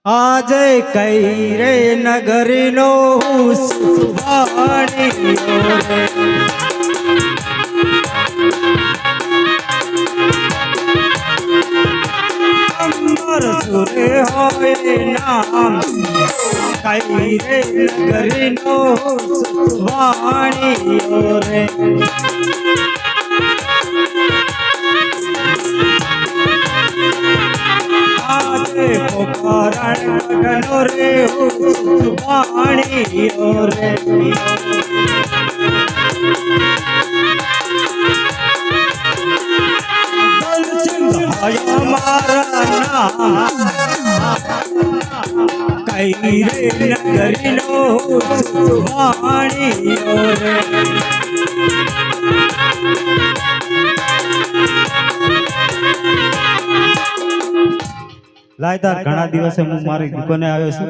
આજે કઈ રે નગરીનો સુભાણીયો રે અંબર સુરે હોય નામ કઈ રે નગરીનો સુભાણીયો રે આજે પોખરણ ગગનો રે સુભાણીયો રે મારા નામ કઈ રે નગરીનો સુભાણીયો રે લાયદાર ઘણા દિવસે હું મારી દુકાને આવ્યો છું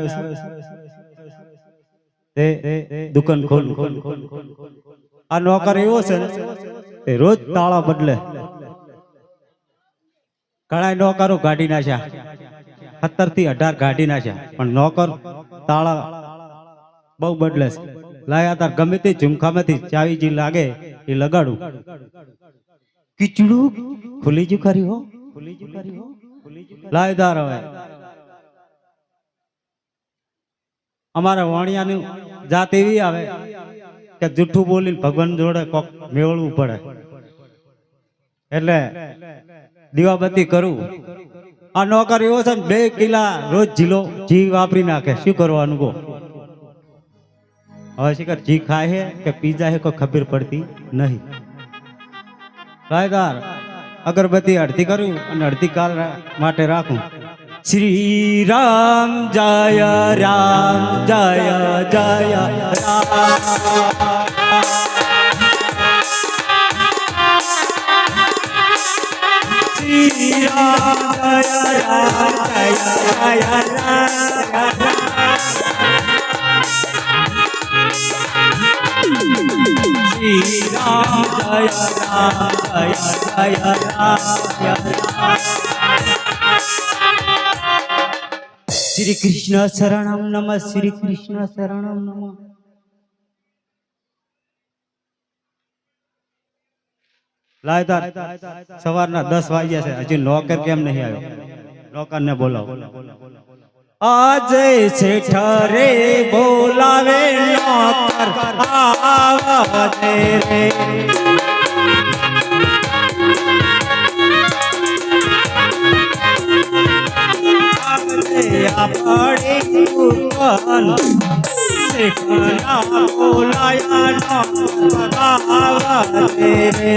તે દુકાન ખોલ આ નોકર એવો છે તે રોજ તાળા બદલે ઘણા નોકરો કાઢી નાખ્યા 17 થી 18 કાઢી નાખ્યા પણ નોકર તાળા બહુ બદલે છે લાયા તાર ગમે તે ઝુમખામાંથી ચાવી જી લાગે એ લગાડું કીચડું ખુલી જુ ખરી હો લાયદાર હવે અમારા વાણિયાની જાત એવી આવે કે જૂઠું બોલીને ભગવાન જોડે કોક મેળવું પડે એટલે દીવાબત્તી કરું આ નોકર એવો છે ને 2 કિલા રોજ જી વાપરી નાખે શું કરવાનું કહો હવે શિખર જી ખાય છે કે પીઝા છે કોઈ ખબર પડતી નહીં લાયદાર અગરબત્તી અડધી કરું અને અડધી કાલ માટે રાખું શ્રી રામ જય રામ જય જય રામ શ્રી રામ જય રામ જય જય રામ श्री राम जय राम जय जय राम श्री कृष्ण शरणम नमः श्री कृष्ण शरणम नमः लायदार सवाરના 10 વાગ્યા છે હજી નોકર કેમ નહીં આવ્યો નોકરને બોલાવો આજે શેઠ રે બોલાવે નોકર આવજે રે આપણી દુકાન શેઠના બોલાયા નોકર આવજે રે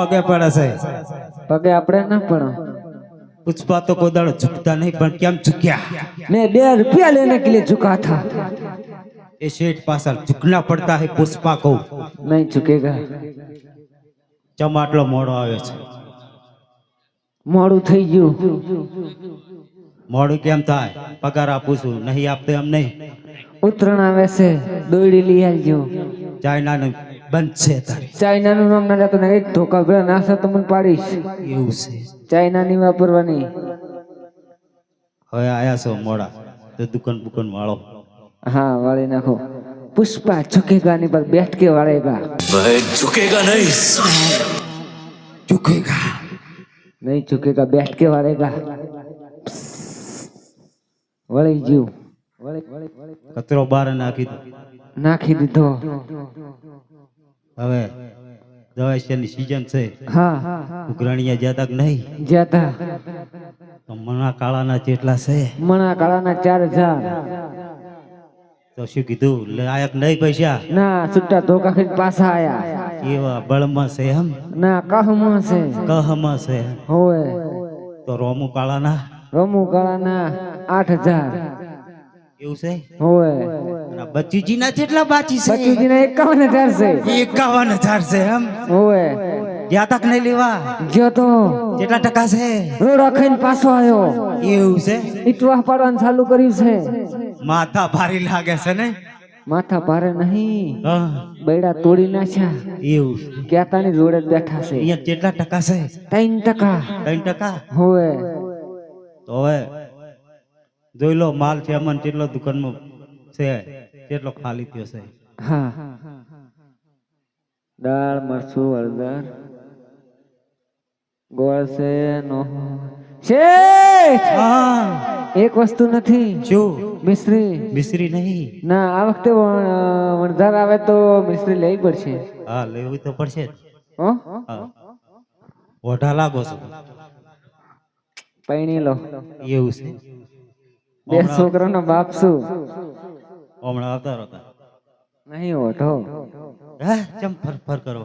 પગે પડે છે પગે આપણે ના પડો પુષ્પા તો કોઈ દાડો ઝુકતા નહીં પણ કેમ ઝુક્યા मैं 2 रुपया लेने के लिए झुका था ये सेठ पासल झुकना पड़ता है पुष्पा को नहीं झुकेगा ચમાટલો મોડો આવે છે મોડું થઈ ગયું મોડું કેમ થાય પગાર આપું છું નહીં આપતે એમ નહીં ઉતરણ આવે છે દોડી લઈ આવજો ચાઇના ને બંધ છે તારે ચાઇના નું નામ ના લેતો ને એક ધોકા ભેળા નાસ્તા તો મને પાડીશ એવું છે ચાઇના ની વાપરવાની હવે આયા છો મોડા તો દુકાન વાળો हाँ वाले नाखो पुष्पा झुकेगा नहीं पर बैठ के वाड़ेगा वह झुकेगा नहीं झुकेगा नहीं झुकेगा बैठ के वाड़ेगा वळे जीव કચરો બહાર નાખી દીધો હવે દવાઈની સીઝન છે હા ઉઘરાણીયા જ્યાં તક નહીં જ્યાતા તો મણા કાળાના જેટલા છે મણા કાળાના 4000 તો શું કીધું લાયક નહીં પૈસા ના છૂટા ધોકા ખાઈને પાછા આયા એવા બળમાં છે એમ ના કહમાં છે કહમાં છે હોવે તો રોમુ કાળાના રમુ કાળાના 8000 એવું છે હોવે અને બચુજીના કેટલા બાકી છે બચુજીના 51000 છે 51,000 છે એમ હોવે ગયા તક નહીં લેવા ગયો તો કેટલા ટકા છે રોડા ખાઈને પાછો આવ્યો એવું છે ઈટવા પાડવાનું ચાલુ કર્યું છે માથા ભારી લાગે છે ને માથા ભારે નહીં હા બૈડા તોડી નાખ્યા એવું ક્યાતાની જોડે જ બેઠા છે અહીંયા કેટલા ટકા છે 3%. 3%. હોવે તો હવે જોઈ લો માલ છે અમન કેટલો દુકાનમાં છે કેટલો ખાલી થયો છે હા દાળ મરચું હળદર ગોળ છે નો શેઠ હા એક વસ્તુ નથી શું મિશ્રી મિશ્રી નહીં ના આ વખતે વણધાર આવે તો મિશ્રી લેવી પડશે હા લેવી તો પડશે જ. હો હા ઓઢા લાગો છો પૈણી લો એવું છે બે છોકરાનો બાપ છું હમણાં આવતા હતા નહીં ઓઢો હે ચમ ફર ફર કરો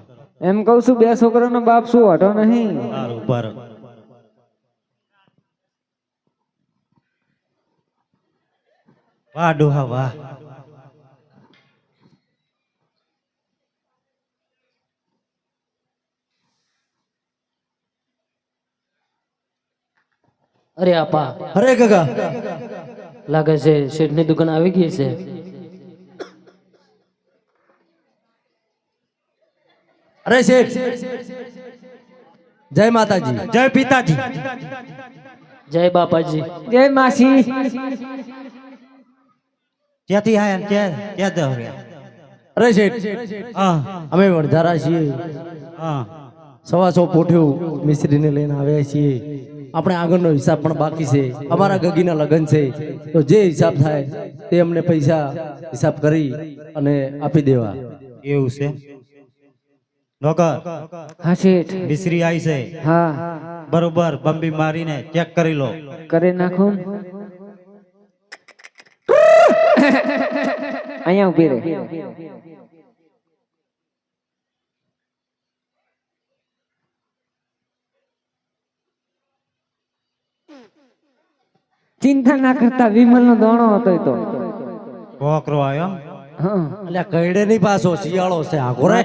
એમ કઉ છું બે છોકરાનો બાપ છું ઓઢો નહીં સારું ઉભા રહો. વાહ ડોહા વાહ અરે આપા અરે કાકા લાગે છે શેઠની દુકાન આવી ગઈ છે. અરે શેઠ જય માતાજી જય પિતાજી જય બાપાજી. જય માસી ક્યાંથી આયા ક્યાં ક્યાં દો અરે શેઠ હા અમે વડધારા છીએ હા 125 પોઠ્યું મિસ્ત્રીને લઈને આવ્યા છીએ આપણે આગળનો હિસાબ પણ બાકી છે અમારા ગગીના લગ્ન છે તો જે હિસાબ થાય તે અમને પૈસા હિસાબ કરી અને આપી દેવા એવું છે નોકર હા શેઠ મિશ્રી આવી છે હા બરોબર બંબી મારીને ચેક કરી લો કરી નાખું અહીંયા ઉભી રહે ચિંતા ના કરતા વિમલ નો દોણો હતો એ તો કોકરો આવ્યો હા અલ્યા કઈડે નહીં પાછો શિયાળો છે આખો રે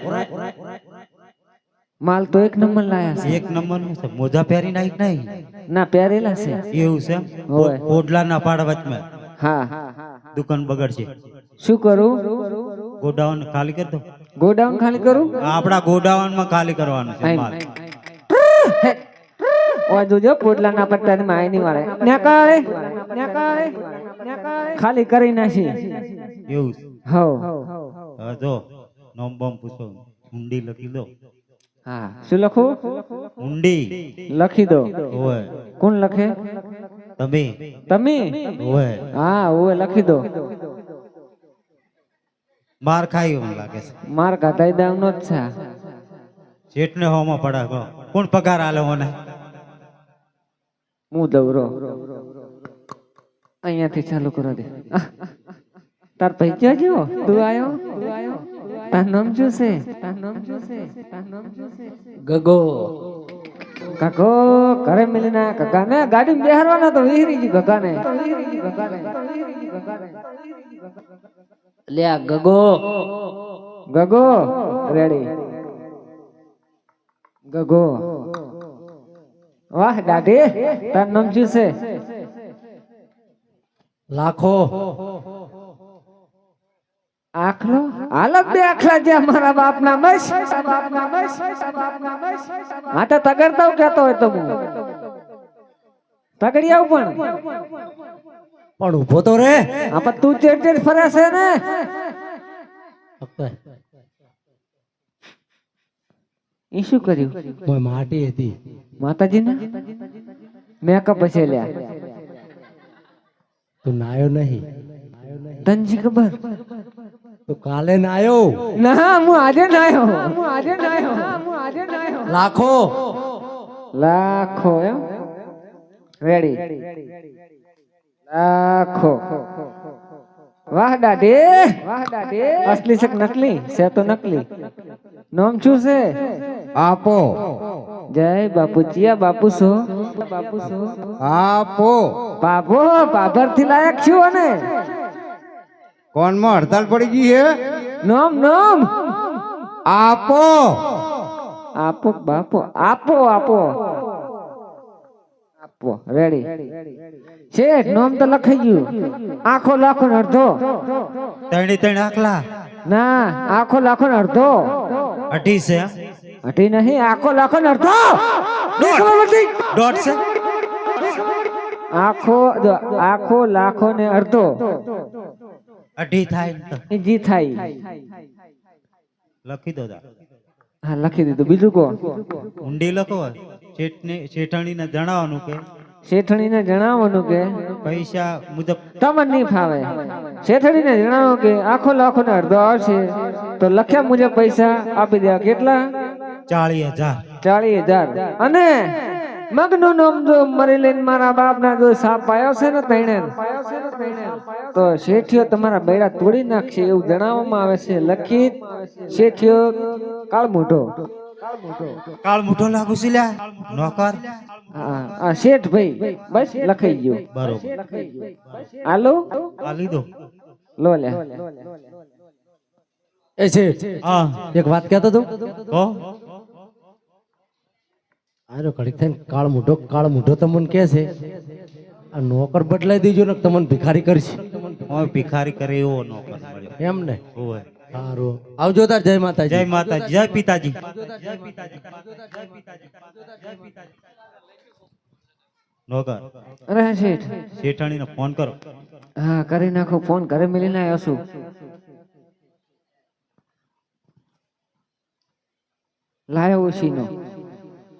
માલ તો એક નંબર લાયા છે એક નંબર નું છે મોજા પહેરી નાખ નહીં ના પહેરેલા છે એવું છે હોય. ઓડલા ના પાડ વચમાં હા દુકાન બગડશે શું કરું ગોડાઉન ખાલી કરી દો ગોડાઉન ખાલી કરું આપડા ગોડાઉન માં ખાલી કરવાનું છે માલ ઓ જોજો પોટલા ના પત્તા ની માય ની વાળે ન્યાકાળે ખાલી કરી નાખી એવું છે. હો હવે જો નોમ બોમ પૂછો ઊંડી લખી દો હા શું લખું ઊંડી લખી દો ઓય કોણ લખે તમે તમે ઓય હા ઓય લખી દો માર ખાઈ એવું લાગે છે માર કાતાઈ દાવ નો જ છે જેટને હોમાં પડા ગો કોણ પગાર આલે હોને હું દવરો અહીંયાથી ચાલુ કરો દે તાર પૈસા જો તું આયો તાર નામ શું છે ગગો કાકો ઘરે મિલીને કાકા ને ગાડી બેહારવાના તો વિહરી ગઈ કાકા ને લે આ ગગો ગગો રેડી ગગો વાહ દાદી તાર નામ શું છે લાખો આખલો હાલત બે આખલા જે મારા બાપ ના બસ હા તો તગડતા કેતો હોય તો હું તગડી આવું પણ ઉભો તો રે પણ તું ચેડ ફરે છે ને ઈ શું કર્યું કોઈ માટી હતી માતાજી ના મેકઅપ હશે લ્યા તું નાયો નહીં તનજી ખબર તો કાલે નાયો ના હું આજે નાયો લાખો લાખો એમ રેડી લાખો વાહ દાડે અસલી છે કે નકલી છે તો નકલી નામ શું છે આપો જય બાપુ જીયા બાપુ છો આપો બાપુ બાબર થી લાયક છું અને કોણ માં હડતાલ પડી ગઈ હે નામ નામ આપો આપો બાપો આપો આપો આપો રેડી શેઠ નામ તો લખાઈ ગયું આખો લાખો ને અડધો ત્રણ આખલા ના આખો લાખો ને અડધો અઢી છે અઢી નહીં આખો લાખો ને અડધો દોઢ છે આખો લાખો ને અડધો અઢી થાય ને તો. એ જી થાય લખી દો તા. હા લખી દીધું બીજું કો ઊંડી લખો શેઠાણીને જણાવવાનું કે શેઠણીને જણાવવાનું કે પૈસા મુજબ તમને નહીં ફાવે શેઠણીને જણાવો કે આખો લાખો ને અડધો આવશે તો લખ્યા મુજબ પૈસા આપી દેવા કેટલા 40,000 40,000 અને મગનું નામ જો મરી લઈને મારા બાપ ના જો સાપ પાયો છે ને તૈણે તો શેઠિયો તમારા બેડા તોડી નાખશે એવું જણાવવામાં આવે છે લખી શેઠિયો કાળ મોઢો કાળ મોટો લાગુ છે લ્યા નોકર હા શેઠ ભાઈ બસ લખાઈ ગયો બરોબર હાલો આ લીધો લો લે એ છે હા એક વાત કહેતો તું હો આરો ઘડીક થઈને કાળ મૂઢો તમને કહે છે આ નોકર બદલાઈ દેજો ને તમને ભિખારી કરશે ઓય ભિખારી કરે એવો નોકર મળ્યો એમ ને ઓય સારું આવજો તાર જય માતાજી જય માતાજી જય પિતાજી નોકર અરે શેઠ શેઠાણીને ફોન કરો હા કરી નાખો ફોન ઘરે મિલીને આવ્યો છું લાયો ઉશીનો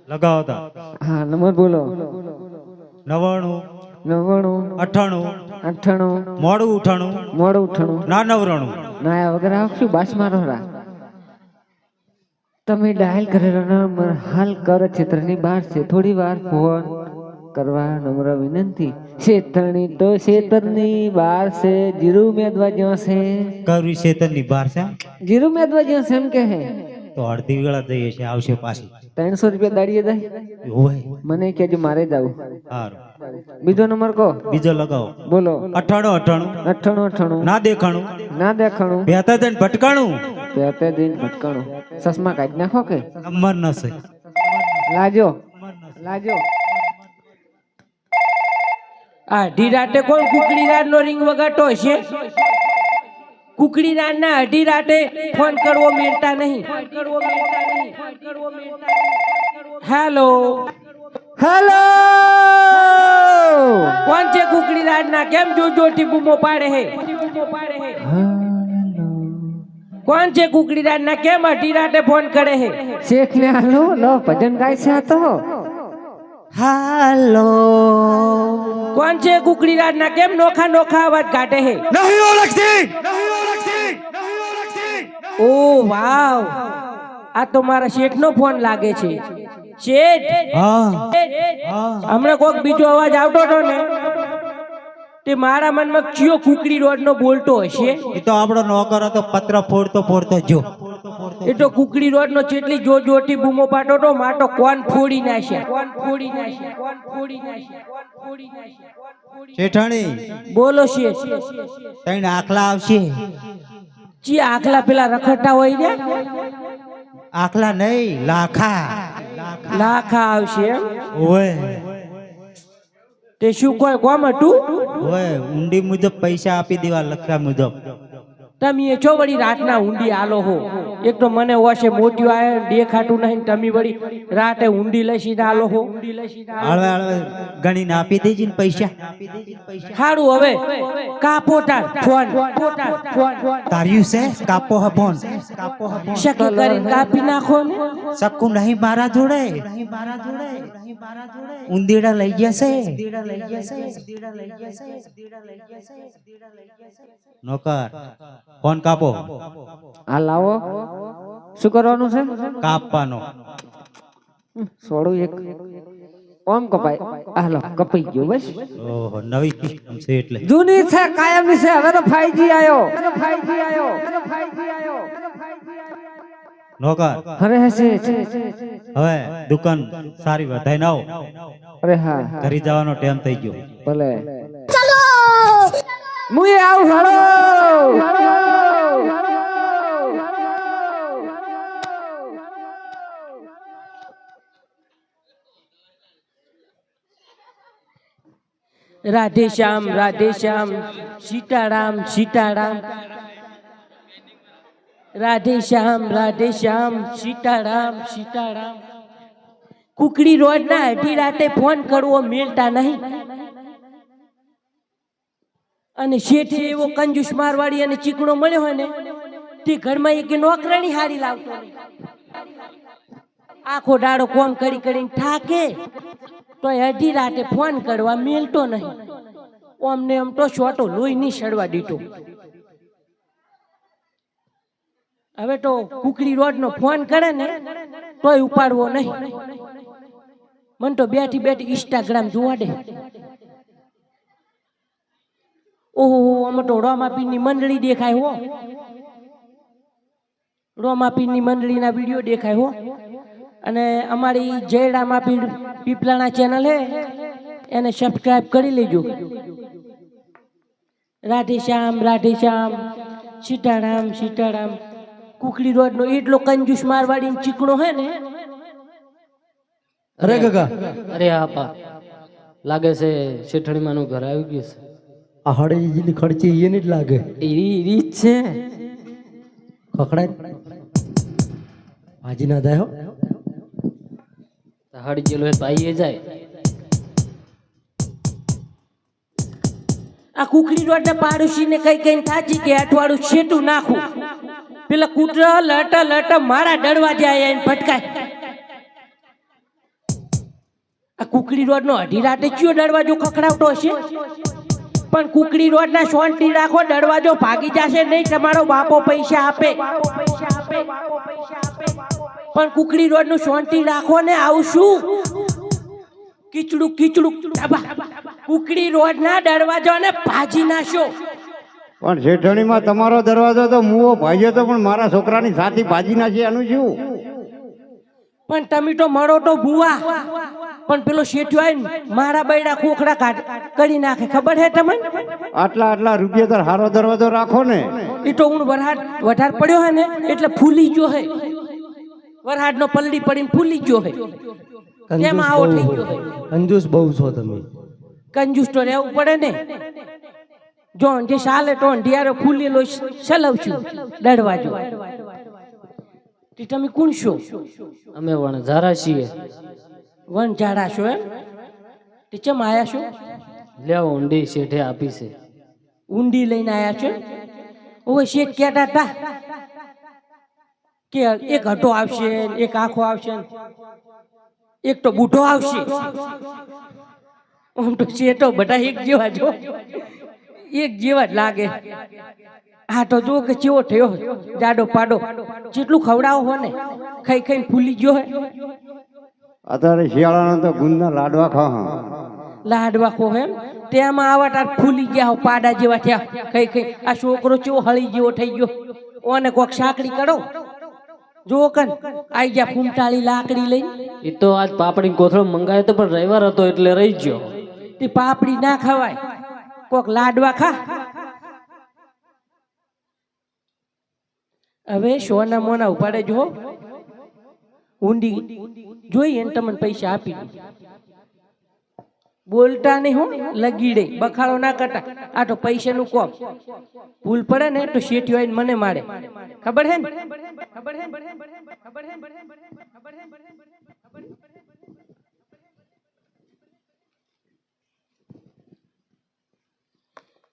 લગાવો તા હા નંબર બોલો 99 98 98 મોડું ઉઠાણું મોડું ઉઠણું ના નવરાણું ના આ વગર આવશું બાસ મારો રા તમે ડાયલ કરેલો નંબર હાલ કર ક્ષેત્રની બહાર છે થોડી વાર ફોન કરવા નમ્ર વિનંતી ક્ષેત્રની તો ક્ષેત્રની બહાર છે જીરુ મેદવા જ્યાં છે કરવી શેતરની બહાર છે જીરુ મેદવા જ્યાં છે એમ કે હે તો અડધી વેળા જઈએ છે આવશે પાછી 300 રૂપિયા દાડીએ જાય ઓય મને કહેજો મારે જાવું સારું બીજો નંબર કહો બીજો લગાવો બોલો 98 98 ના દેખાણું ના દેખાણું બેતા જઈને ભટકાણું તે દિન ભટકાણું ચશ્મા કાઢી નાખો કે નંબર ન છે લાજો આ અઢી રાતે કોણ કુકડી રાત નો રિંગ વગાડતો હશે કુકડી રાત ના અઢી રાતે ફોન કરવો મેળતા નહીં હેલો હેલો કોણ છે કુકડી રાત ના કેમ જોટી બૂમો પાડે હે કોણ છે કુકડી રાત ના કેમ અઢી રાતે ફોન કરે હે શેઠ ને હાલો લો ભજન ગાય છે આ તો હાલો કોણ છે કુકડી રાત ના કેમ નોખા અવાજ કાઢે હે નહીં ઓળખતી ઓ વાવ આ તો મારા શેઠ નો ફોન લાગે છે શેઠ હા હમણાં કોક બીજો અવાજ આવતો હતો ને તે મારા મનમાં કયો કુકડી રોડ નો બોલતો હશે એ તો આપણો નોકર હતો પત્ર ફોડતો જો એ તો કુકડી રોડ નો જેટલી જોટી બૂમો પાડતો હતો માટો કોણ ફોડી નાખ્યા શેઠાણી બોલો શેઠ તઈને આખલા આવશે ચી આખલા પેલા રખડતા હોય ને આખલા નહીં લાખા લાખા આવશે એમ? ઓય તે શું કોઈ કોમ હતું ઓય ઊંડી મુજબ પૈસા આપી દેવા લખ્યા મુજબ તમે એ છો વળી રાતના ઊંડી આલો હો એક તો મને ઓશે મોટિયો આય દેખાતું નહીં તમે વળી રાતે ઊંડી લસીને આલો હો હળવે ગણીને આપી દેજી ને પૈસા સારું હવે કાપો તાર ફોન તાર્યું છે કાપો હ ફોન શકી કરીને કાપી નાખો ને સક્કું નહીં મારા જોડે ઉંદીડા લઈ ગયા છે નોકર ફોન કાપો હા લાવો શું કરવાનું છે કાપવાનો છોડું એક ઓમ કપાય હાલો કપાઈ ગયો બસ ઓહો નવી સિસ્ટમ છે એટલે જૂની છે કાયમની છે હવે તો 5G આયો નોકર અરે હશે હવે દુકાન સારી વધાઈ ના આવો અરે હા ઘરે જવાનો ટાઈમ થઈ ગયો ભલે ચલો મુએ આવ હાલો રાધે શ્યામ સીતારામ સીતારામ રાધે શ્યામ સીતારામ સીતારામ કુકડી રોડ ના અઢી રાતે ફોન કરવો મેલતા નહીં અને શેઠે એવો કંજૂસ મારવાડી અને ચીકણો મળ્યો હોય ને તે ઘરમાં એક નોકરાણી હારી લાવતો નહીં. આખો દાડો કોમ કરી કરીને થાકે તો અઢી રાતે ફોન કરવા મેલતો નહીં. ઓમને એમ તો છોટો લોહી નહીં સડવા દીધો. હવે તો કુકડી રોડ નો ફોન કરે ને તોય ઉપાડવો નહીં. મને તો બેઠી બેઠી ઇન્સ્ટાગ્રામ જોવા દે. ઓહો અમે તો રોમાપીર ની મંડળી દેખાય હો. રોમાપીર ની મંડળી ના વિડીયો દેખાય હો. અને અમારી જયડા માપીર પીપલાણા ચેનલ હે એને સબસ્ક્રાઇબ કરી લેજો. રાધે શ્યામ સીતારામ કુકડી રોડ નો એટલો કંજૂસ મારવાડી ચીકણો હે ને. અરે ગગા અરે આપા લાગે છે શેઠણીમાં નું ઘર આવી ગયું છે. આ હળે જેટલી ખર્ચી એની જ લાગે એરી રીત છે. ખખડાય ભાજી ના થાય હો હડી ગયેલો હોય તો આવીએ જાય. આ કુકડી રોડ ના પાડોશી ને કઈ થાચી કે અઠવાડું છેટું નાખું. પેલા કૂતરા લટ મારા દરવાજે આયા ભટકાય. આ કુકડી રોડ નો અઢી રાતે કયો દરવાજો ખખડાવતો હશે? પણ કુકડી રોડ ના શાંતિ રાખો, દરવાજો ભાગી જશે નહીં. તમારો બાપો પૈસા આપે પણ કુકડી રોડ નું શાંતિ રાખો ને. આવું શું કીચડું કુકડી રોડ ના દરવાજો ને ભાજી નાશો. પણ શેઠણીમાં તમારો દરવાજો તો મુઓ ભાગ્યો તો પણ મારા છોકરાની સાથી ભાજી નાખી એનું શું? પણ તમે તો મળો તો ભૂવા, પણ પેલો શેઠિયો આવીને મારા બૈડા ખોખડા કરી નાખે. ખબર હે તમને? આટલા રૂપિયા તો હારો દરવાજો રાખો ને. એ તો હું વધારે પડ્યો હે ને એટલે ફૂલી ગયો હે. વરહાડ નો પલડી પડીને ફૂલી ગયો હે. એમાં આવો થઈ ગયો હે. કંજૂસ બહુ છો તમે. કંજૂસ તો રહેવું પડે ને. જો જે સાલે તો ઢિયારો ફૂલેલો સલવશું દરવાજો. તમે કોણ છો? અમે વણઝારા છીએ. વણઝારા છો એમ? તે ચમ આયા છો? લેવો ઊંડી શેઠે આપી છે. ઊંડી લઈને આયા છો? ઓય શેઠ કહેતા હતા કે એક હટો આવશે, એક આખો આવશે, એક તો બૂઢો આવશે. આમ તો શેઠો બધા એક જેવા જો, એક જેવા જ લાગે. હા તો જો કે ચેવો થયો જાડો પાડો. જેટલું ખવડાવો હો ને ખાઈને ફૂલી ગયો હે. અત્યારે શિયાળાના તો ગુંદના લાડવા ખા. લાડવા ખો એમ? તેમાં આવા તાર ફૂલી ગયા હો, પાડા જેવા થયા. ખાઈ આ છોકરો ચેવો હળી જેવો થઈ ગયો. ઓને કોક સાંકડી કરો જો કન આઈ ગયા ફૂમટાળી લાકડી લઈ. એ તો આજ પાપડી કોથળો મંગાયો તો પણ રવિવાર હતો એટલે રહી ગયો. તે પાપડી ના ખવાય, કોક લાડવા ખા. હવે સોના મોના ઉપાડે જો ઊંડી જોઈએ ને તમને પૈસા આપી દે. બોલતા નહીં હો, લગીડે બખાડો ના કરતા. આ તો પૈસાનું કોમ. ભૂલ પડે ને તો શેઠિયો આવીને મને મારે. ખબર હે ને?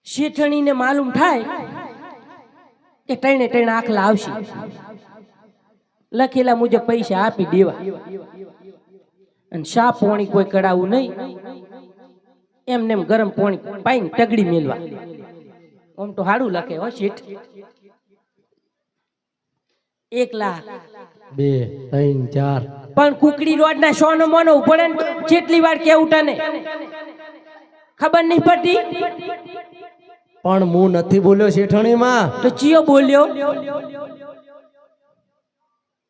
શેઠણીને માલુમ થાય કે ત્રણે આખલા આવશે, લખેલા મુજબ પૈસા આપી દેવા અને શા પોણી કોઈ કડાવું નહીં. એમને એમ ગરમ પોણી પાઈને ટગડી મેલવા. આમ તો હાડું લખે હો શેઠ. 1 લાખ 2 3 4 પણ કુકડી રોડ ના સોનો મોનો ઉપડે ને જેટલી વાર કેવું તને ખબર નહીં પડતી પણ હું નથી બોલ્યો શેઠણીમાં. તો ચિયો બોલ્યો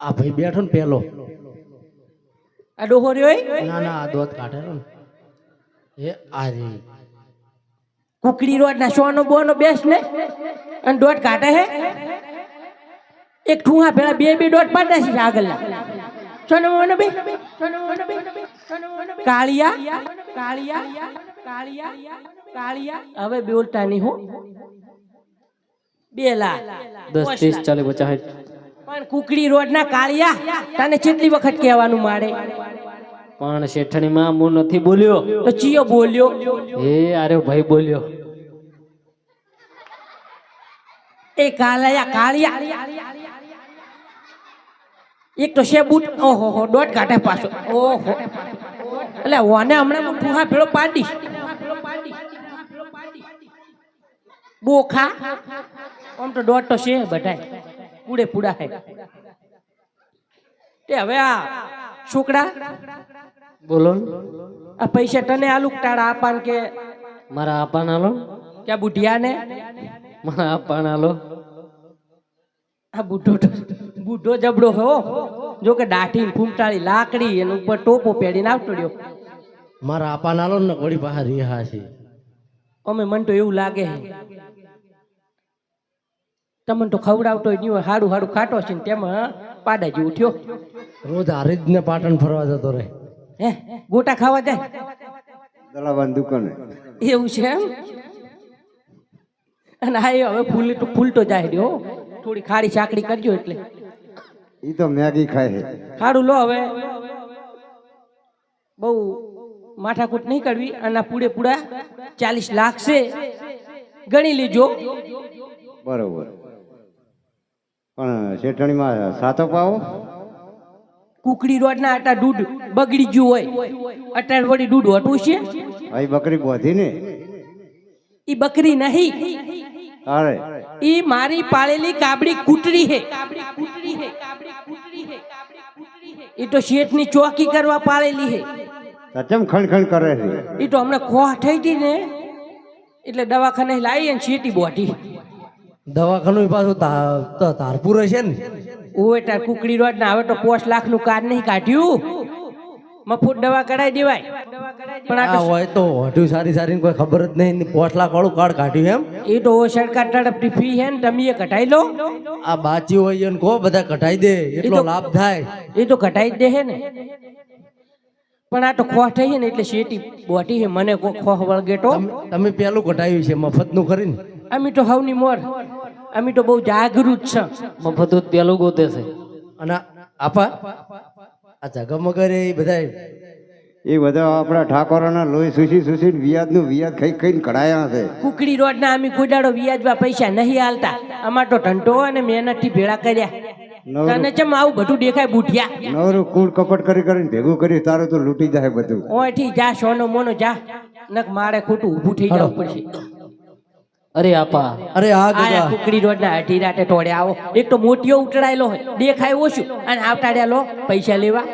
આ ભાઈ બેઠો ને પેલો. આ ડોહો રહ્યો એ? ના ના આ દોત કાઢેલો ને એ આ રે. કુકડી રોડ ના સોનો બોનો બેસ ને અને દોઢ કાઢે હે એક ઠુહા પેલા બે દોઢ પાડે છે આગળના સોનો મોનો બે કાળિયા કાળિયા કાળિયા કાળિયા હવે બોલતા નહીં હો 2 લાખ 10 30 40 50 પણ કુકડી રોડ ના કાળિયા તને કેટલી વખત કહેવાનું મારે પણ શેઠણીમાં હું નથી બોલ્યો. તો ચિયો બોલ્યો એ અરે ભાઈ બોલ્યો. એ કાળિયા કાળિયા એક તો છે બૂટ ઓહો હો દોઢ કાઢે પાછો ઓહો એટલે ઓને હમણાં હું ઠુહા ભેળો પાડીશ બોખા આમ તો દોઢ તો છે બધાય પૂડે પૂડા હે તે હવે આ છોકરા બોલો ને. આ પૈસા તને આલુ તારા આપાન કે મારા આપાન આલો. ક્યાં બુઢિયા ને મારા આપાન આલો. આ બુઢો જબડો હો જો કે દાઢી ફૂમટાળી લાકડી એના ઉપર ટોપો પહેરીને આવતો રહ્યો મારા આપા નાલો ને ઘોડી પાસે રિહા છે. અમે મન તો એવું લાગે છે તમને તો ખવડાવતો જ નહીં હોય હાડું હાડું ખાટો છે ને તેમાં પાડા જેવું થયો રોજ હારીજ ને પાટણ ફરવા જતો રહે. હે ગોટા ખાવા જાય દલાવાની દુકાને એવું છે એમ અને હા એ હવે ફૂલતો જાય રહ્યો થોડી ખાડી સાકડી કરજો એટલે ઈ તો મેગી ખાય છે. સારું લો હવે બહુ માથાકૂટ નહીં કરવી અને પૂડે પૂડા 40 લાખ છે ગણી લેજો બરોબર પણ શેઠણીમાં સાતો પાવો કુકડી રોડ ના આટા દૂધ બગડી ગયું હોય અટાણ વળી દૂધ હટવું છે ભાઈ બકરી બોધી ને ઈ બકરી નહીં અરે ઈ મારી પાળેલી કાબડી કૂતરી હે ઈ તો શેઠ ની ચોકી કરવા પાળેલી હે સચમ ખણ કરે છે. ઈ તો હમણાં ખોહ થઈ ગઈ ને એટલે દવાખાને લાવી અને શેટી બોટી દવાખાનું પાછું તારપુર હશે ને. ઓય તાર કુકડી રોડ ના હવે તો 5 લાખ નું કાર્ડ નહીં કાઢ્યું મફત દવા કરાવી દેવાય પણ આ આ હોય તો હોઠું સારી સારી કોઈ ખબર જ નહીં 5 લાખ વાળું કાર્ડ કાઢ્યું એમ. એ તો સરકાર તરફથી ફી હે ને તમે એ કઢાઈ લો આ બાચી હોય એને કહો બધા કઢાઈ દે એટલો લાભ થાય. એ તો કઢાઈ જ દે હે ને પણ આ તો ખોહ થઈ છે ને એટલે શેટી બોટી હે મને ખોહ વળગેટો તમે પેલું કઢાયું છે મફત નું કરીને. અમે તો હવની મોર અમે તો બહુ જાગૃત છે મફત જ પેલું ગોતે છે. અને આપા આ જગમગર એ બધા એ બધા આપણા ઠાકોરોના લોહી સુસી વ્યાજનું વ્યાજ ખાઈને કઢાયા છે. કુકડી રોડ ના અમે કોઈ દાડો વ્યાજમાં પૈસા નહીં હાલતા અમાર તો ધંધો અને મહેનત થી ભેળા કર્યા તને ચમ આવું બધું દેખાય બુઢિયા નવરું કૂડ કપટ કરીને ભેગું કર્યું તારું તો લૂંટી જાય બધું. ઓયથી જા સોનો મોનો જા નક મારે ખોટું ઊભું થઈ જવું પડશે અરે આપા અરે આ આયા ગગા કુકડી રોડ ના અઢી રાતે ટોળે આવો એક તો મોટીઓ ઉતરાયેલો હોય દેખાય ઓછું અને આવતાડ્યા લો પૈસા લેવા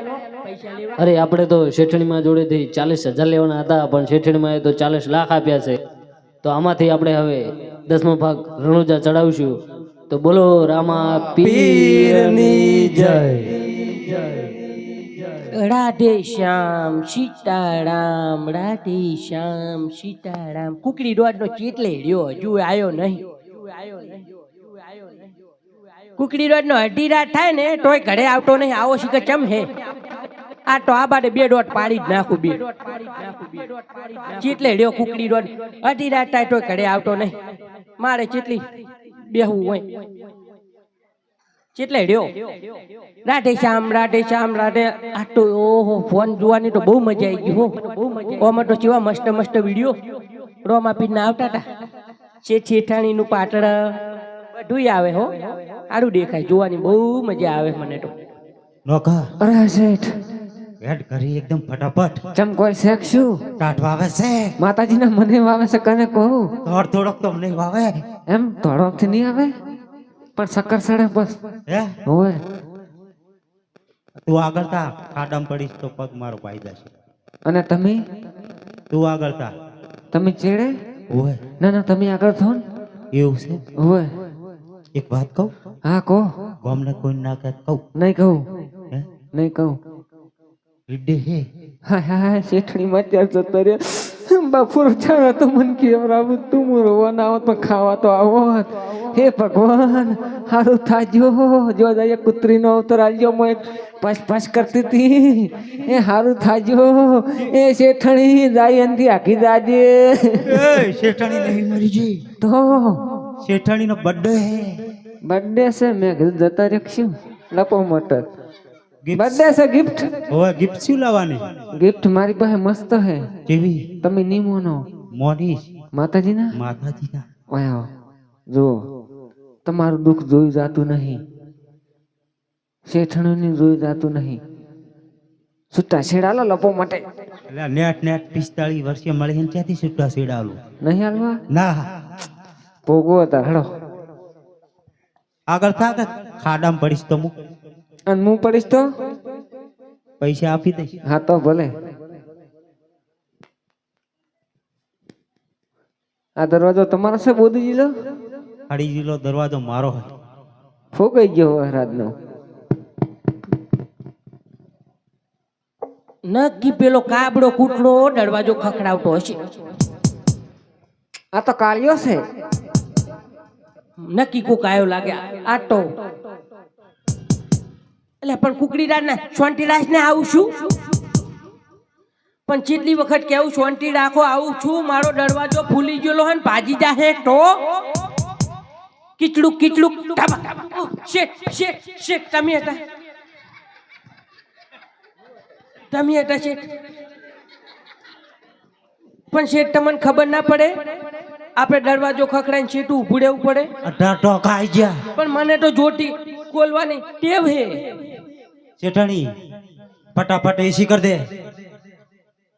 અરે આપણે તો શેઠણીમાં જોડેથી 40,000 લેવાના હતા પણ શેઠણીમાં તો 40 લાખ આપ્યા છે. તો આમાંથી આપણે હવે 10મો ભાગ રણુજા ચડાવશું. તો બોલો રામા પીરની જય. રાધે શ્યામ સીતારામ રાધે શ્યામ સીતારામ કુકડી રોડ નો ચેટલે રહ્યો હજુ આવ્યો નહીં કુકડી રોડ નો અઢી રાત થાય ને તોય ઘરે આવતો નહીં આવો શીખર ચમ હે આ તો આ બાડે 2 ડોટ પાડી જ નાખું બે ચેટલે રહ્યો કુકડી રોડ અઢી રાત થાય તોય ઘરે આવતો નહીં મારે ચેટલી બેહવું હોય ચેટલે રહ્યો રાધે શ્યામ રાધે આ તો ઓહો ફોન જોવાની તો બહુ મજા આવી ગઈ હો ઓમાં તો કેવા મસ્ત મસ્ત વિડીયો રોમા પીને આવતા હતા શેઠાણી નું પાટણ બધું આવે હો સારું દેખાય જોવાની બહુ મજા આવે મને તો નોકા અરે શેઠ વેટ કરી એકદમ ફટાફટ ચમ કોઈ શેખ શું કાઢવા આવે છે માતાજીના મને વાવે છે કને કહું થોડોક તો નહીં વાવે એમ ધોળોક થી નહીં આવે પણ શક્કર સડે બસ હે હોય. તું આગળ થા, ખાડામાં પડીશ તો પગ મારો પાઈ જશે. અને તમે આગળ થા. તમે ચેડે ઓય ના ના તમે આગળ થો ને. એવું છે. હોય. એક વાત કહું, હા કહો. ગામને કોઈ ના કહે કહું. નહીં કહું. હે નહીં કહું. રીડે હે હા હા હા શેઠણી માં ત્યાં જતો રહ્યો બાપુર ચાલો તો મન કેવરાવું તું મોરો બનાવો તો ખાવા તો આવો. હે ભગવાન હારું થાજો. જો દયા કૂતરીનો અવતાર આલ્યો મો પાસ પાસ કરતી હતી. એ હારું થાજો. એ શેઠણી જાય અંધી આખી જાજે. એ શેઠાણી નહીં મરી ગઈ તો શેઠાણીનો બર્થડે હે. બર્થડે છે મેં કીધું જતા રખશું લપો મોટર. Gift. બર્થડે છે ગિફ્ટ. ઓય ગિફ્ટ શું લાવવાની? ગિફ્ટ મારી પાસે મસ્ત હે. કેવી? તમે નીમોનો મોનીશ માતાજીના માતાજીના. વાયો જો તમારું દુઃખ જોઈ જાતું નહીં. શેઠણીની જોઈ જાતું નહીં. છૂટા છેડાલો લપો માટે એટલે નેટ 45 વર્ષે મળી ને ત્યાંથી છૂટા છેડાલું નહીં હાલવા ના. ભોગવો હતા હડો. આગળ થા કે ખાડામાં પડીશ તો મૂક અને હું પડીશ તો પૈસા આપી દઈશ. હા તો ભલે. આ દરવાજો તમારો છે બોધીજી લો. ખાડી જિલ્લો દરવાજો મારો હોય. ફોગાઈ ગયો હોય રાતનો. નક્કી પેલો કાબડો કૂટલો દરવાજો ખખડાવતો હશે. આ તો કાળિયો છે. નક્કી કોક આયો લાગે આટો. એટલે પણ કુકડીદાર ને સોંટીદાસ ને આવું છું પણ કેટલી વખત કેવું સોંટી રાખો આવું છું. મારો દરવાજો ફૂલી ગયેલો હે ને ભાજી જાહે તો કીચડુક કીચડુક શેઠ શેઠ શેઠ તમે હતા શેઠ. પણ શેઠ તમને ખબર ના પડે આપણે દરવાજો ખખડાઈને શેઠું ઊભું રહેવું પડે. 18 ટોકા આઈ ગયા. પણ મને તો જોટી ખોલવાની ટેવ હે. શેઠાણી ફટાફટ એસી કર દે.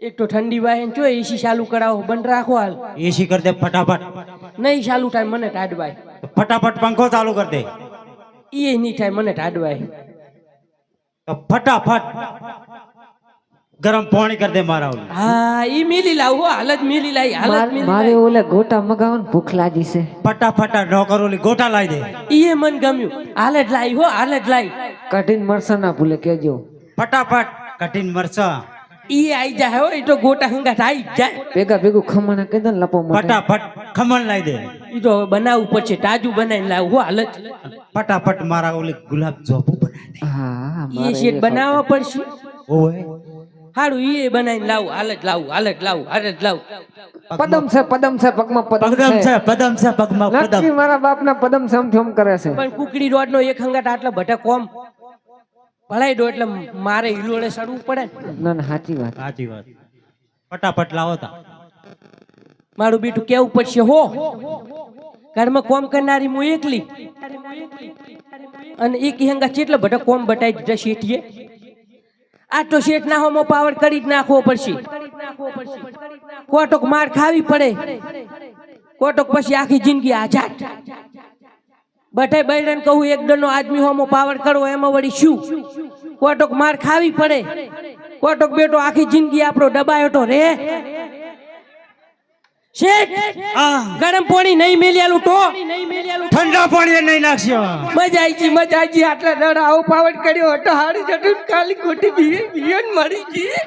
એક તો ઠંડી વાય જો એસી ચાલુ કરાવો બંધ રાખો હાલ. એસી કર દે ફટાફટ. નહીં ચાલુ થાય મને ટાઢવાય. ફટાફટ પંખો ચાલુ કર દે. એ નહીં થાય મને ટાઢવાય. તો ફટાફટ ગરમ પાણી કર દે મારા ઓલું. હા ઈ મિલી લાવ હો હાલત મિલી લાઈ હાલત મિલી મારે લાઈ. ઓલે ગોટા મગાવવાનું ભૂખ લાગી છે. ફટાફટ નોકર ઓલી ગોટા લાવી દે. ઈ મન ગમ્યું. હાલત લાઈ હો હાલત લાઈ. કઠિન મરસા ના ભૂલે કેજો. ફટાફટ કઠિન મરચા. ઈ આઈ જાય હો. ઈ તો ગોટા હંગાત આઈ જ જાય. ભેગા ભેગું ખમણ કહી દો ને લપો માટે. ફટાફટ ખમણ લાવી દે. ઈ તો હવે બનાવવું પડશે. તાજું બનાવીને લાવ હો હાલત. ફટાફટ મારા ઓલી ગુલાબ જાંબુ બનાવી દે. હા ઈ શેઠ બનાવવા પડશે. ઓય હારું ઈ બનાવીને લાવ હાલત લાવ હાલત લાવ હાલત લાવ. પદમ છે પગમાં પગદમ પદમ છે છે. પદમ છે પગમાં નક્કી પદમ. મારા બાપના પદમ સમથમ કરે છે. પણ કુકડી રોડ નો એક હંગાટ આટલા ભટા કોમ ભલાઈ દો એટલે મારે હિલોડે સડવું પડે ને. ના ના સાચી વાત. સાચી વાત. ફટાફટ લાવો તા. મારું બેટું કેવું પડશે હો. ઘરમાં કોમ કરનારી હું એકલી અને એક હંગા કેટલા બધા કોમ બટાઈ દીધા શેઠીએ. આ તો શેઠ ના હોમો પાવર કરી જ નાખવો પડશે. કોટક માર ખાવી પડે. કોટક પછી આખી જિંદગી આઝાદ. બટાઈ બૈરન કહું એક દનો આદમી હોમો પાવર કરવો એમાં વળી શું. કોટક માર ખાવી પડે. કોટક બેટો આખી જિંદગી આપણો દબાયો તો રે. શેઠ ગરમ પાણી નહીં મેલ્યાલું તો ઠંડા પાણી નહીં નાખશો. મજા આઈ ગઈ. આટલા દડા આવો પાવડ કર્યો હતો હારી જતું કાલી ખોટી બિયન મરી ગઈ.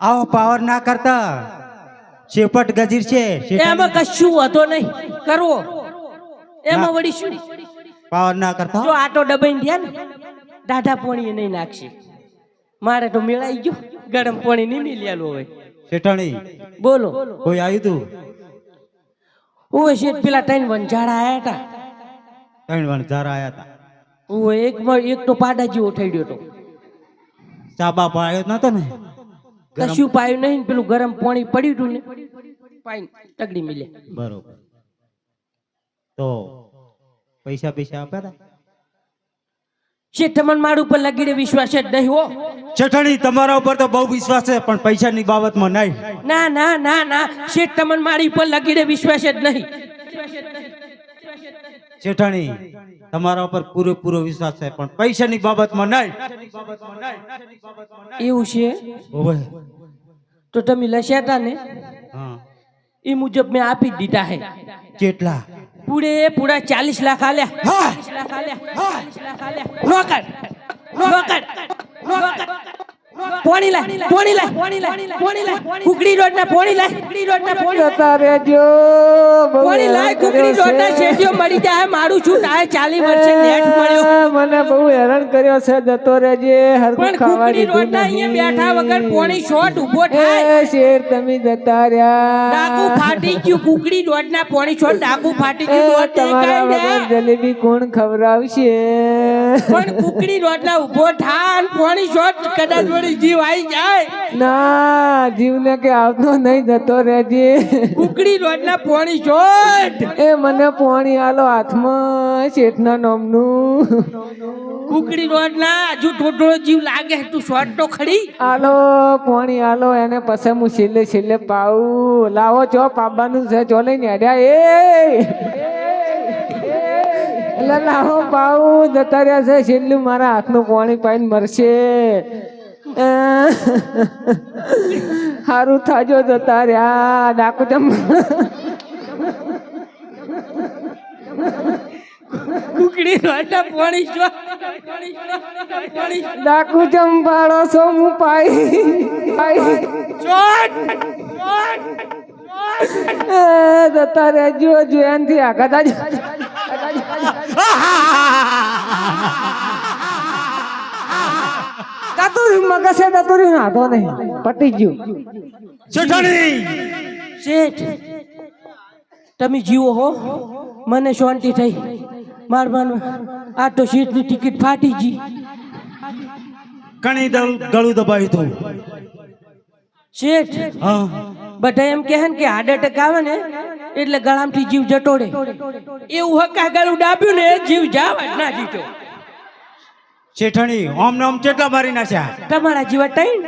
આવો પાવર ના કરતા શેપટ ગજીર છે. એમાં કશું હતો નહીં કરવો. એમાં વળી શું પાવર ના કરતા જો આટો દબાઈને ગયા ને દાઢા પાણી નહીં નાખશે. મારે તો મેળાઈ ગયો. ગરમ પાણી નહીં મેલ્યાલું હવે. શેઠાણી બોલો કોઈ આવ્યું તું? ઓય શેઠ પેલા ત્રણ વંજારા આયા હતા. 3 વણઝારા આયા હતા. ઓય એક તો પાડા જેવો થઈ ગયો તો. ચાબા પાયો નતો ને. કશું પાયું નહીં. પેલું ગરમ પાણી પડ્યું હતું ને પાઈ તગડી મિલ્યા. બરોબર. તો પૈસા આપ્યા હતા? શેઠ તમને મારું ઉપર લગીને વિશ્વાસ જ નહીં હો. શેઠાણી તમારા ઉપર તો બહુ વિશ્વાસ છે પણ પૈસાની બાબતમાં નહીં. ના ના ના ના શેઠ તમને મારી ઉપર લગીને વિશ્વાસ જ નહીં. શેઠાણી તમારા ઉપર પૂરેપૂરો વિશ્વાસ છે પણ પૈસાની બાબતમાં નહીં. એવું છે ઓવે. તો તમે લસ્યા ને હા એ મુજબ મેં આપી જ દીધા હે કેટલા? પૂરા 40 લાખ આલ્યા. 40 લાખ આલ્યા. 40 લાખ આલ્યા. નોકર નોકર નોકર પોણી લાય પોણી લાય પોણી લાય કુકડી રોડના પોણી લાય કુકડી રોડના પોણી જતા રહેજો બહુ પોણી લાય હેરાન કુકડી કર્યો રોડના છે. શેઠિયો મળી જાય મારું શું થાય 40 વર્ષે નેટ મળ્યો મને બહુ હેરાન કર્યો છે જતો રહેજે હરખું પણ ખાવા કુકડી દીધું રોડના નહીં. અહીંયા બેઠા વગર પોણી શોટ ઊભો થાય એ શેર તમે જતા રહ્યા ડાકુ ફાટી ગયું કુકડી રોડના પોણી શોટ ડાકુ ફાટી એ ગયું રોડ તમારા દેખાય વગર જલેબી કોણ ખવડાવશે પણ કુકડી રોડના ઊભો થાય પોણી શોટ કદાચ વળી જીવ આવી જાય ના જીવને કે આવતો નહીં જતો રહેજે કુકડી રોડના પોણી શોટ એ મને પોણી આલો હાથમાં શેઠના નામનું કુકડી રોડના હજુ થોડો જીવ લાગે તું શોટ તો ખડી આલો પોણી આલો એને પછી હું છેલ્લે છેલ્લે પાઉં લાવો ચો પાબાનું છે ચો લઈને હેડ્યા એટલે લાવો પાઉં જતા રહ્યા છે છેલ્લું મારા હાથનું પોણી પાઈને મરશે હારું થાજો જતા રહ્યા ડાકુ કુકડી રોડના પોણી શોટ ડાકુ ચંપાડો છો હું પાઈ શોટ જતા રહેજો જોયાનથી આગળ જ દાતુરી મગસે દાતુરી નાતો નહીં પટી ગયું શેઠાણી શેઠ તમે જીવો હો મને શાંતિ થઈ માર આ તો શેઠની ટિકિટ ફાટી ગઈ કણી ગળું દબાવ્યું તું. શેઠ હા બધા એમ કહે ને કે હાર્ટ એટેક આવે ને એટલે ગળામથી જીવ જટોડે એવું હકા ગળું ડાબ્યું ને જીવ જાવ જ ના જીતો શેઠાણી ઓમ ને ઓમ કેટલા મારી નાખ્યા? તમારા જીવા ટાઈમ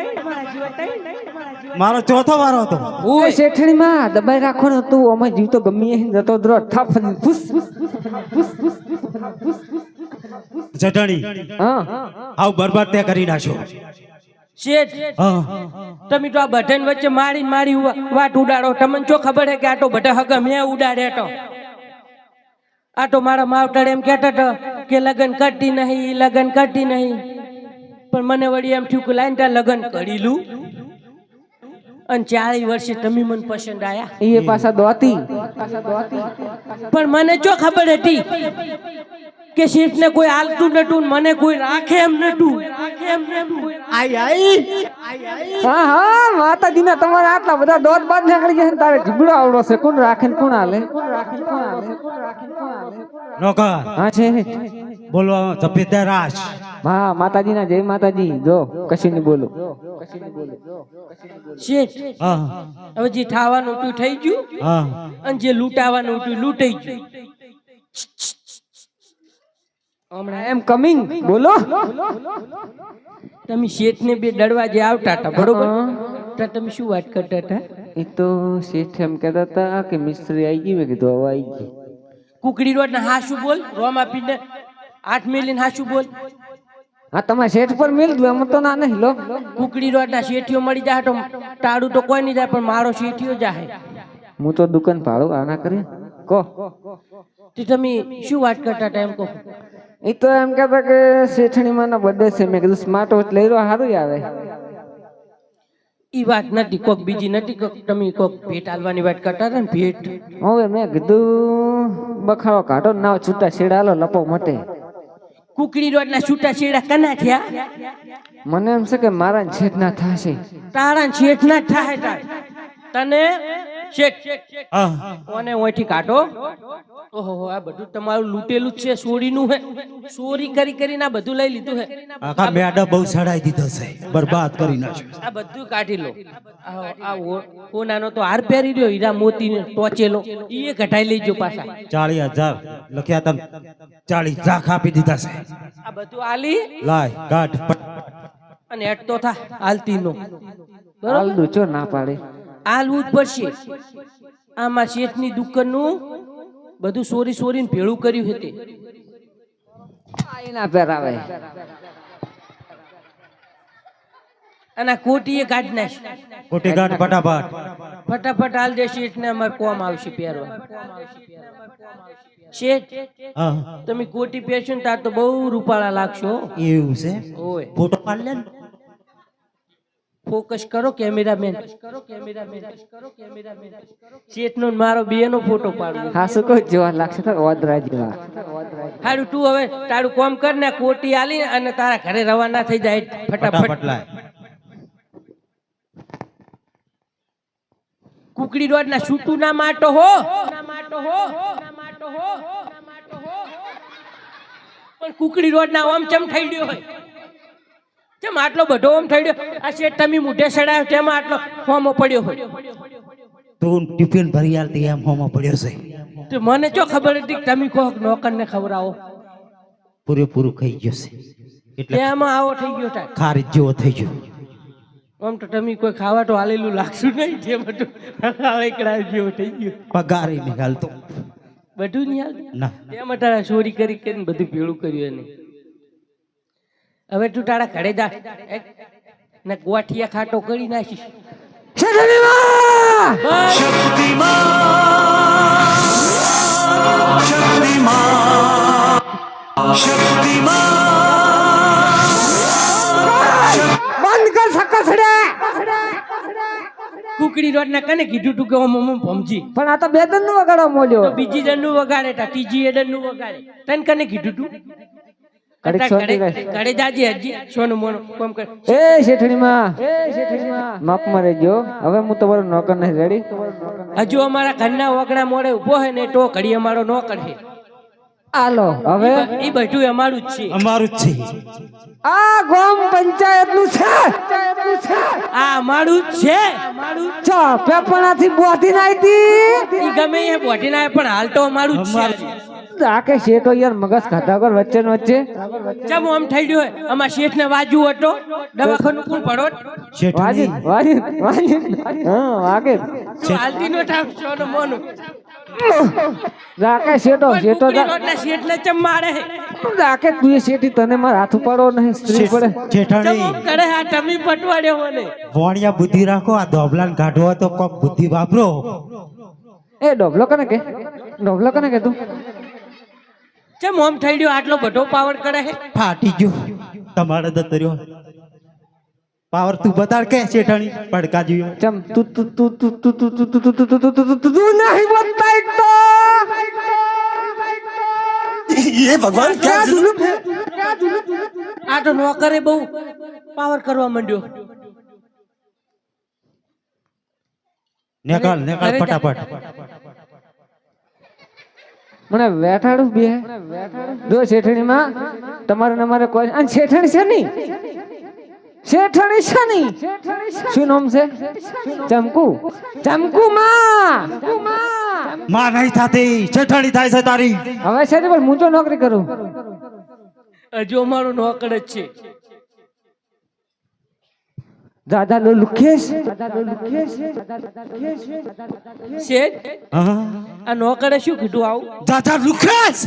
મારો ચોથો વારો હતો. ઓય શેઠણી માં દબાઈ રાખો ને તું અમે જીવ તો ગમી જતો દ્રો ઠપ ફૂસ શેઠાણી હા આવ બરબાદ તે કરી નાખ્યો. શેઠ હા તમે તો આ બધાને વચ્ચે મારી મારી વાટ ઉડાડો તમને શું ખબર હે કે આ તો બધા હગા મેં ઉડાડે તો આ તો મારા માવતર એમ કહેતા હતા કે લગન કરતી નહીં પણ મને વળી એમ થયું કે લાઈન ત્યાં લગન કરી લઉં અને 40 વર્ષે તમે મને પસંદ આયા એ પાછા દોતી પણ મને શું ખબર હતી કે શેઠ ને કોઈ હાલતું નતું મને કોઈ રાખે એમ નતું હા હા માતાજીના તમારા આટલા બધા દોત બાદ નીકળી ગયા ને તારે ઝીબડો આવડો છે કોણ રાખે ને કોણ હાલે નોકર હા છે બોલો જપીતે રાજ. હા માતાજીના જય માતાજી જો કશું નહીં બોલો શેઠ હા હવે જે થાવાનું હતું થઈ ગયું હા અને જે લૂંટાવાનું હતું લૂંટાઈ ગયું હમણાં એમ કમિંગ બોલો તમે શેઠ ને બે દરવાજે આવતા હતા બરોબર તો તમે શું વાત કરતા હતા એ તો શેઠ એમ કહેતા હતા કે મિસ્ત્રી આવી ગઈ મેં કીધું હવે આવી ગઈ કુકડી રોડ ના હાસુ બોલ રોમ આપીને 8 મિલિયન હાસુ બોલ હા તમારે શેઠ પર મિલ દઉં એમ તો ના નહીં લો કુકડી રોડ ના શેઠીઓ મળી જાય તો તાળું તો કોઈ નહીં જાય પણ મારો શેઠીઓ જાય હું તો દુકાન ભાડું આના કરે કહો તો તમે શું વાત કરતા હતા એમ કહો એ તો એમ કહેતા કે શેઠણી માનો બર્થડે છે મેં કીધું સ્માર્ટ વોચ લઈ રહ્યો સારું આવે ઈ વાત નથી કોક બીજી નથી કોક તમે કોક ભેટ આલવાની વાત કરતા હતા ને ભેટ હવે મેં કીધું બખાડો કાઢો ના છૂટા છેડાલો લપો મટે કુકડી રોડ ના છૂટા છેડા કના થયા મને એમ છે કે મારા છેદ ના થશે તારા શેઠ ના થાય તાર તને શેઠ હા કોને ઓયથી કાઢો ઓહો આ બધું તમારું લૂટેલું જ છે ચોરીનું હે ચોરી કરીને આ બધું લઈ લીધું હે આખા મેડા બહુ સડાઈ દીધો છે બરબાદ કરી નાખ્યો. આ બધું કાઢી લો કોનાનો તો હાર પહેરી રહ્યો હીરા મોતી ને ટોચેલો એ કઢાઈ લેજો પાછા 40,000 લખ્યા તમ 40 લાખ આપી દીધા છે. આ બધું આલી લાય કાઢ અને હેડ તો થા હાલતી નો હાલ બરોબર દો ચો ના પાડે હાલવું જ પડશે આમાં શેઠની દુકાનનું બધું સોરી સોરીને ભેળું કર્યું હતી. ના પહેરાવે. અને આ કોટીએ કાઢી નાખ. કોટી ગાંઠ ફટાફટ. ફટાફટ હાલ દે શેઠ ને અમારે કોમ આવશે પહેરવા. શેઠ હા તમે કોટી પહેરશો ને તાર તો બહુ રૂપાળા લાગશો હો. એવું છે. ઓય ફોટો પાડ લે ને. ફોકસ કરો કેમેરામેન. શેઠ નો ને મારો બે નો ફોટો પાડવો. હા શું કહું જેવા લાગશે તો ઓદરા જેવા. હારું તું હવે તારું કામ કર ને કોટી આલી અને તારા ઘરે રવાના થઈ જાય ફટાફટ. ફટાફટ લાય. કુકડી રોડ ના છૂટું ના માટો હો. પણ કુકડી રોડ ના ઓમ ચમ થઈ ગયો હોય. ચમ આટલો બધો ઓમ થઈ ગયો. આ શેઠ તમે મુઢે સડાયો તેમાં આટલો ફોમો પડ્યો હોય. તું ટિફિન ભરી આલતી એમ હોમાં પડ્યો છે. તો મને ચો ખબર હતી કે તમે કહો નોકર ને ખવડાવો. પૂરેપૂરું ખાઈ ગયો છે એટલે તેમાં આવો થઈ ગયો ટાઈમ. ખારી જેવો થઈ ગયો. આમ તો તમે કોઈ ખાવા તો હાલેલું લાગશું નહીં. જે બધું એકડા જેવો થઈ ગયો. પગારી નહીં હાલતો. બધું નહીં હાલ. ના તેમાં તારા ચોરી કરી કરીને બધું ભેળું કર્યું એને. હવે તું તારા ઘરે જા ને ગોઠિયા ખાટો કરી નાખીશ. બંધ કર સકસડે. કુકડી રોડ ના કને કીધું તું કે ઓમ ઓમ ભમજી. પણ આ તો બે દન નું વગાડો મોલ્યો. તો બીજી જણ નું વગાડે તા ત્રીજી એડન નું વગાડે. તને કને કીધું તું? ઘડીક શાંતિ રાખ. ઘરે જાજે હજી સોનું મોનું કોમ કર. એ શેઠણીમાં માપ માં રહેજો. હવે હું તમારો નોકર નહીં. રેડી? હજુ અમારા ઘરના વગડા મોડે ઉભો હે ને તો ઘડી અમારો નોકર હે. આલો હવે એ બધું અમારું જ છે. અમારું જ છે. આ ગામ પંચાયત નું છે. આ અમારું જ છે. ચો પેપણાથી બોધી નાઈતી. ઈ ગમે એ બોટીને આવે પણ હાલ તો અમારું જ છે. આકે શેઠો યાર મગજ ખાધા કર વચ્ચે ને વચ્ચે. ચમ આમ થઈ ગયું હોય. અમાર શેઠ ને વાજુ હતો દવાખાનું કોણ પડો વાજી શેઠની વાજી હા વાગે. હાલતી નો થાવ સોનું મોનું. રાકે શેઠો શેઠો રોડના શેઠ ને ચમ મારે હે. રાકે તું એ શેઠી તને માર હાથ ઉપાડો નહીં. સ્ત્રી પડે ચમ જેઠાણી આમ કરે આ ટમી પટવાડ્યો મને. વણિયા બુદ્ધિ રાખો. આ ધોબલાને કાઢવો હોય તો કોક બુદ્ધિ વાપરો. એ ડોબલો કને કે ડોબલો કને કે તું ચમ આમ થઈ ગયો આટલો બધો પાવર કરે હે. ફાટી ગયો તમારે દતર્યો પાવર. તું બતાડ કે શેઠાણી પડકા જોયો. ચમ તું તું તું તું તું તું તું તું તું તું તું તું તું નહીં બતાઈ તો ये भगवान क्या આ તો નોકરે બહુ પાવર કરવા માંડ્યો. નેકાળ નેકાળ ફટાફટ. મને વેઠાડું બે જો શેઠણીમાં તમારે ને અમારે કોઈ અને શેઠણી છે નહીં. શેઠણી છે નહીં. શું નામ છે? ચમકુ. ચમકુ માં માં નહીં થતી. શેઠાણી થાય છે તારી. હવે છે ને પણ હું તો નોકરી કરું. હજુ અમારો નોકર જ છે. દાદા લો લુખેશ શેઠ હા આ નોકરે શું કીધું આવું? દાદા લુખેશ.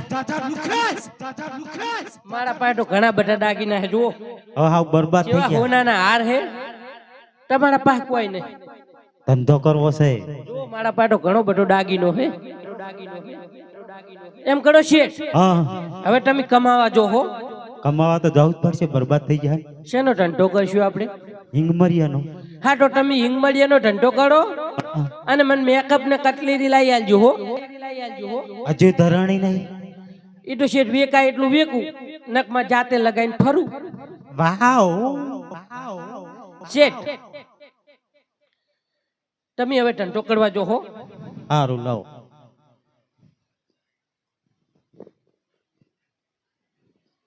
મારા પાસે તો ઘણા બધા દાગીના હે. જુઓ હા બરબાદ થઈ કેવા ગયા. હોનાના હાર હે. તમારા પાસે કોઈ નહીં. ધંધો કરવો છે. જો મારા પાસે તો ઘણો બધો દાગીનો હે. એમ કરો શેઠ હા હવે તમે કમાવા જો હો. કમાવા તો જવું જ પડશે. બરબાદ થઈ જાય. શેનો ધંધો કરશું આપણે? હિંગમરિયાનો. હા તો તમે હિંગમળિયાનો ધંધો કરો અને મને મેકઅપ ને કટલેરી લાવી આલજો હો. હજુ ધરાણી નહીં. એ તો શેઠ વેકાય એટલું વેકું નકમાં જાતે લગાઈને ફરું. વાવ શેઠ તમે હવે ધંધો કરવા જો હો. સારું લાવો.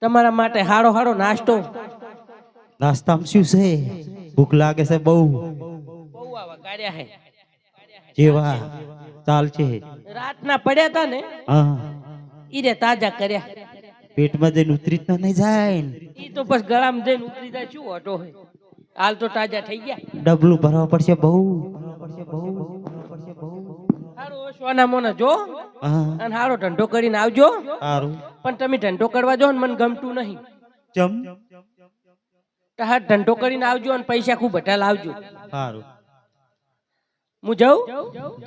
તમારા માટે હારો હારો નાસ્તો. નાસ્તામાં શું છે? ભૂખ લાગે છે બહુ. બહુ આવા ગાડ્યા હે. જેવા ચાલશે. રાતના પડ્યા તા ને હા ઈ રે તાજા કર્યા. પેટમાં જઈને ઉતરી તો નહીં જાય ને. ઈ તો બસ ગળામાં જઈને ઉતરી જાય. શું હટો હે? હાલ તો તાજા થઈ ગયા. ડબલું ભરવા પડશે બહુ. હારું સોના મોના જો હા અને હારો ધંધો કરીને આવજો. સારું પણ તમે ધંધો કરવા જો ને મને ગમતું નહીં. ચમ તો હા ધંધો કરીને આવજો અને પૈસા ખૂબ બધા લાવજો. સારું હું જાઉં.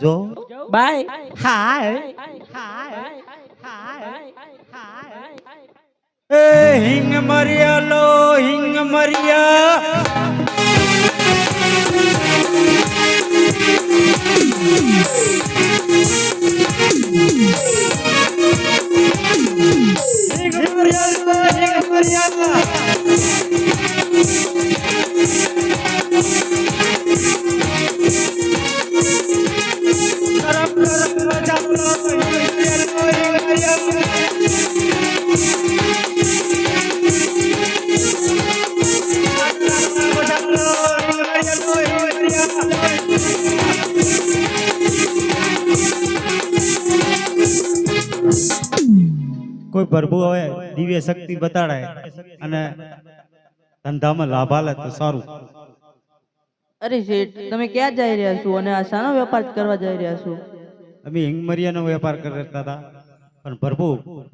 જો બાય. એ હિંગ મરિયા લો હિંગ મરિયા હિંગ મરિયા લો હિંગ મરિયા કરમ કરમ મજાલો હિંગ મરિયા લો હિંગ કોઈ પ્રભુ હવે દિવ્ય શક્તિ બતાડાય અને ધંધામાં લાભ આલે તો સારું. અરે શેઠ તમે ક્યાં જઈ રહ્યા છો અને આ શાનો વેપાર કરવા જઈ રહ્યા છો? અમે હિંગમરિયાનો વેપાર કરતા હતા પણ પ્રભુ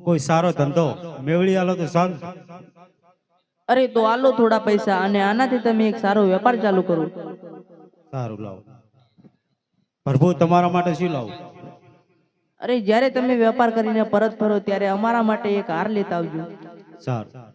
કોઈ સારો ધંધો મેળવી આલો તો સારું. અરે તો આલો થોડા પૈસા અને આનાથી તમે એક સારો વેપાર ચાલુ કરો. સારું લાવો પ્રભુ તમારા માટે શું લાવું? અરે જ્યારે તમે વેપાર કરીને પરત ફરો ત્યારે અમારા માટે એક હાર લેતા આવજો. સારું